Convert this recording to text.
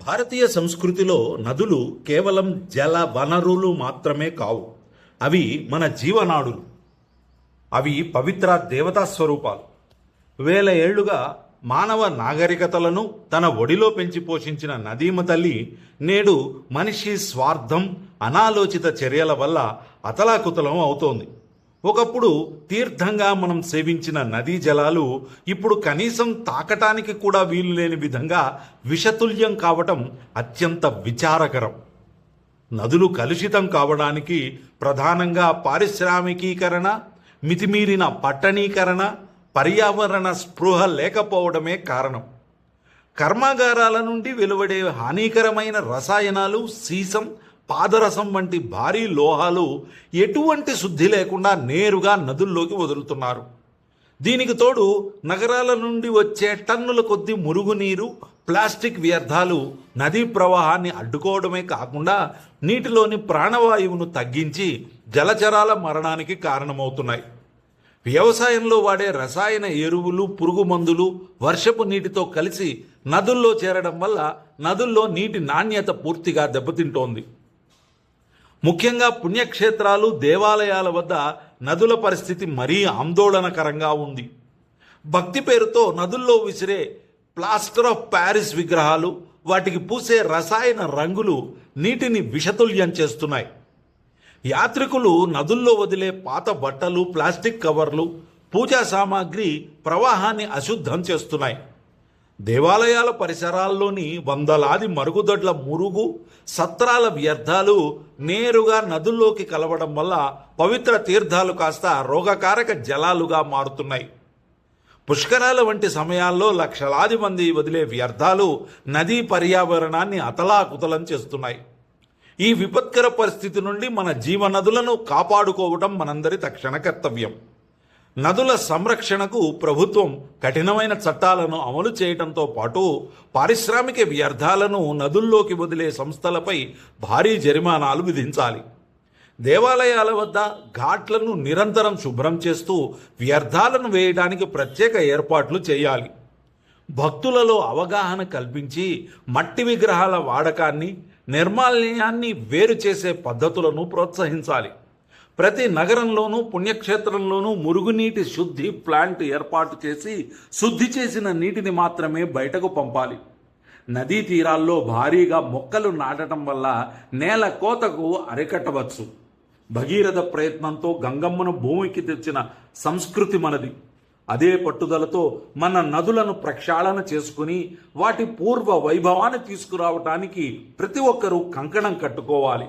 భారతీయ సంస్కృతిలో నదులు కేవలం జల వనరులు మాత్రమే కావు. అవి మన జీవనాడులు. అవి పవిత్ర దేవతా స్వరూపాలు. వేల ఏళ్లుగా మానవ నాగరికతలను తన ఒడిలో పెంచి పోషించిన నదీమ తల్లి నేడు మనిషి స్వార్థం, అనాలోచిత చర్యల వల్ల అతలాకుతలం అవుతోంది. ఒకప్పుడు తీర్థంగా మనం సేవించిన నదీ జలాలు ఇప్పుడు కనీసం తాకటానికి కూడా వీలు లేని విధంగా విషతుల్యం కావటం అత్యంత విచారకరం. నదులు కలుషితం కావడానికి ప్రధానంగా పారిశ్రామికీకరణ, మితిమీరిన పట్టణీకరణ, పర్యావరణ స్పృహ లేకపోవడమే కారణం. కర్మాగారాల నుండి వెలువడే హానికరమైన రసాయనాలు, సీసం, పాదరసం వంటి భారీ లోహాలు ఎటువంటి శుద్ధి లేకుండా నేరుగా నదుల్లోకి వదులుతున్నారు. దీనికి తోడు నగరాల నుండి వచ్చే టన్నుల కొద్ది మురుగునీరు, ప్లాస్టిక్ వ్యర్థాలు నదీ ప్రవాహాన్ని అడ్డుకోవడమే కాకుండా నీటిలోని ప్రాణవాయువును తగ్గించి జలచరాల మరణానికి కారణమవుతున్నాయి. వ్యవసాయంలో వాడే రసాయన ఎరువులు, పురుగు మందులు వర్షపు నీటితో కలిసి నదుల్లో చేరడం వల్ల నదుల్లో నీటి నాణ్యత పూర్తిగా దెబ్బతింటోంది. ముఖ్యంగా పుణ్యక్షేత్రాలు, దేవాలయాల వద్ద నదుల పరిస్థితి మరీ ఆందోళనకరంగా ఉంది. భక్తి పేరుతో నదుల్లో విసిరే ప్లాస్టర్ ఆఫ్ ప్యారిస్ విగ్రహాలు, వాటికి పూసే రసాయన రంగులు నీటిని విషతుల్యం చేస్తున్నాయి. యాత్రికులు నదుల్లో వదిలే పాత బట్టలు, ప్లాస్టిక్ కవర్లు, పూజా సామాగ్రి ప్రవాహాన్ని అశుద్ధం చేస్తున్నాయి. దేవాలయాల పరిసరాల్లోని వందలాది మరుగుదొడ్ల మురుగు, సత్రాల వ్యర్థాలు నేరుగా నదుల్లోకి కలవడం వల్ల పవిత్ర తీర్థాలు కాస్త రోగకారక జలాలుగా మారుతున్నాయి. పుష్కరాల వంటి సమయాల్లో లక్షలాది మంది వదిలే వ్యర్థాలు నదీ పర్యావరణాన్ని అతలాకుతలం చేస్తున్నాయి. ఈ విపత్కర పరిస్థితి నుండి మన జీవనదులను కాపాడుకోవటం మనందరి తక్షణ కర్తవ్యం. నదుల సంరక్షణకు ప్రభుత్వం కఠినమైన చట్టాలను అమలు చేయడంతో పాటు పారిశ్రామిక వ్యర్థాలను నదుల్లోకి వదిలే సంస్థలపై భారీ జరిమానాలు విధించాలి. దేవాలయాల వద్ద ఘాట్లను నిరంతరం శుభ్రం చేస్తూ వ్యర్థాలను వేయడానికి ప్రత్యేక ఏర్పాట్లు చేయాలి. భక్తులలో అవగాహన కల్పించి మట్టి విగ్రహాల వాడకాన్ని, నిర్మాల్యాన్ని వేరు చేసే పద్ధతులను ప్రోత్సహించాలి. ప్రతి నగరంలోనూ, పుణ్యక్షేత్రంలోనూ మురుగునీటి శుద్ధి ప్లాంట్ ఏర్పాటు చేసి శుద్ధి చేసిన నీటిని మాత్రమే బయటకు పంపాలి. నదీ తీరాల్లో భారీగా మొక్కలు నాటడం వల్ల నేల కోతకు అరికట్టవచ్చు. భగీరథ ప్రయత్నంతో గంగమ్మను భూమికి తెచ్చిన సంస్కృతి మనది. అదే పట్టుదలతో మన నదులను ప్రక్షాళన చేసుకుని వాటి పూర్వ వైభవాన్ని తీసుకురావటానికి ప్రతి ఒక్కరూ కంకణం కట్టుకోవాలి.